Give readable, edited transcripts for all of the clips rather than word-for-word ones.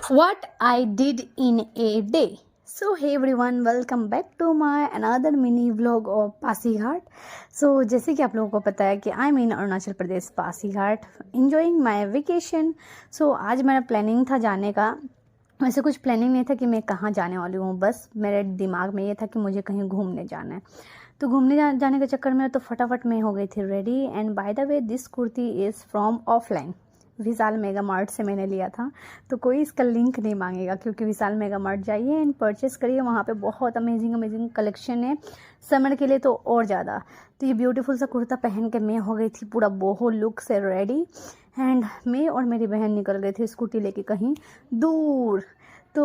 what I did in a day. So hey everyone, welcome back to my another mini vlog of Pasighat. So जैसे कि आप लोगों को पता है कि I mean Arunachal Pradesh Pasighat enjoying my vacation. So आज मेरा प्लानिंग था जाने का. वैसे कुछ प्लानिंग नहीं था कि मैं कहाँ जाने वाली हूँ, बस मेरे दिमाग में ये था कि मुझे कहीं घूमने जाना है. तो घूमने जाने के चक्कर में तो फटाफट मैं हो गई थी ready. And by the way this kurti is from offline. Vishal mega mart से मैंने लिया था. तो कोई इसका लिंक नहीं मांगेगा क्योंकि विशाल मेगा मार्ट जाइए एंड परचेस करिए. वहाँ पे बहुत अमेजिंग कलेक्शन है समर के लिए तो और ज़्यादा. तो ये ब्यूटीफुल सा कुर्ता पहन के मैं हो गई थी पूरा बोहो लुक से रेडी. एंड मैं और मेरी बहन निकल गए थे स्कूटी लेके कहीं दूर. तो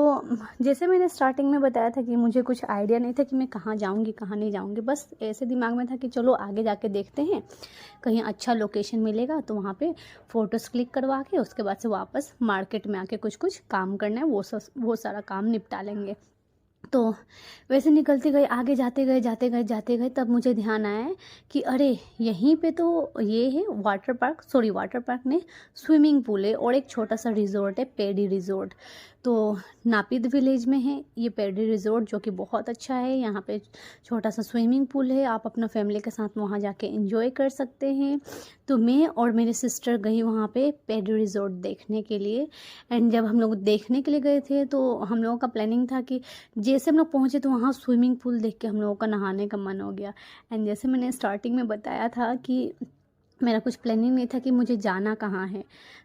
जैसे मैंने स्टार्टिंग में बताया था कि मुझे कुछ आइडिया नहीं था कि मैं कहाँ जाऊँगी कहाँ नहीं जाऊँगी. बस ऐसे दिमाग में था कि चलो आगे जाके देखते हैं, कहीं अच्छा लोकेशन मिलेगा तो वहाँ पे फ़ोटोज़ क्लिक करवा के उसके बाद से वापस मार्केट में आके कुछ काम करना है, वो सारा काम निपटा लेंगे. तो वैसे निकलते गए, आगे जाते गए तब मुझे ध्यान आया कि अरे यहीं पे तो ये है वाटर पार्क नहीं, स्विमिंग पूल है और एक छोटा सा रिजॉर्ट है, पेडी रिजॉर्ट. तो नापित विलेज में है ये पेडी रिजॉर्ट, जो कि बहुत अच्छा है. यहाँ पे छोटा सा स्विमिंग पूल है, आप अपना फैमिली के साथ वहाँ जाके एंजॉय कर सकते हैं. तो मैं और मेरी सिस्टर गई वहाँ पे पेडी रिजॉर्ट देखने के लिए. एंड जब हम लोग देखने के लिए गए थे तो हम लोगों का प्लानिंग था कि जैसे हम लोग पहुँचे तो वहाँ स्विमिंग पूल देख के हम लोगों का नहाने का मन हो गया. एंड जैसे मैंने स्टार्टिंग में बताया था कि मेरा कुछ प्लानिंग नहीं था कि मुझे जाना कहाँ है.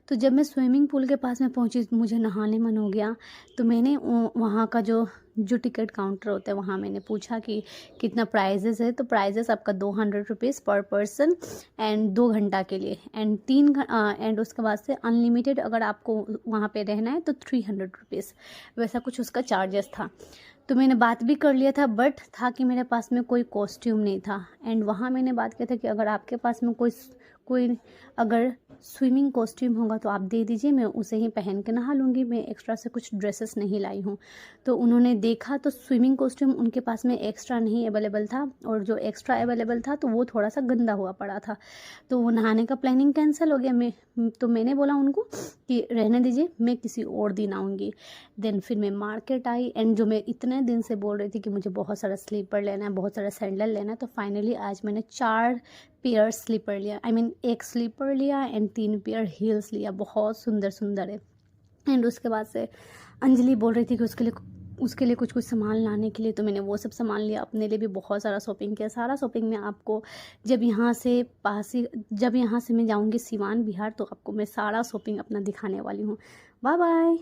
तो जब मैं स्विमिंग पूल के पास में पहुँची मुझे नहाने मन हो गया. तो मैंने वहाँ का जो टिकट काउंटर होता है वहाँ मैंने पूछा कि कितना प्राइजेस है. तो प्राइजेस आपका 200 रुपीज़ पर पर्सन एंड 2 घंटा के लिए एंड उसके बाद से अनलिमिटेड अगर आपको वहाँ पे रहना है तो 300 रुपीज़, वैसा कुछ उसका चार्जेस था. तो मैंने बात भी कर लिया था, बट था कि मेरे पास में कोई कॉस्ट्यूम नहीं था. एंड वहाँ मैंने बात किया था कि अगर आपके पास में कोई अगर स्विमिंग कॉस्ट्यूम होगा तो आप दे दीजिए, मैं उसे ही पहन के नहा लूँगी, मैं एक्स्ट्रा से कुछ ड्रेसेस नहीं लाई हूँ. तो उन्होंने देखा तो स्विमिंग कॉस्ट्यूम उनके पास में एक्स्ट्रा नहीं अवेलेबल था, और जो एक्स्ट्रा अवेलेबल था तो वो थोड़ा सा गंदा हुआ पड़ा था. तो वो नहाने का प्लानिंग कैंसिल हो गया. मैंने बोला उनको कि रहने दीजिए, मैं किसी और दिन आऊँगी. देन फिर मैं मार्केट आई. एंड जो मैं इतने दिन से बोल रही थी कि मुझे बहुत सारा स्लीपर लेना है, बहुत सारा सैंडल लेना है, तो फाइनली आज मैंने 4 पेयर स्लीपर लिया. एक स्लीपर लिया एंड 3 पेयर हील्स लिया, बहुत सुंदर है. एंड उसके बाद से अंजलि बोल रही थी कि उसके लिए कुछ सामान लाने के लिए, तो मैंने वो सब सामान लिया. अपने लिए भी बहुत सारा शॉपिंग किया. सारा शॉपिंग में आपको जब यहाँ से मैं जाऊँगी सिवान बिहार तो आपको मैं सारा शॉपिंग अपना दिखाने वाली हूँ. Bye bye.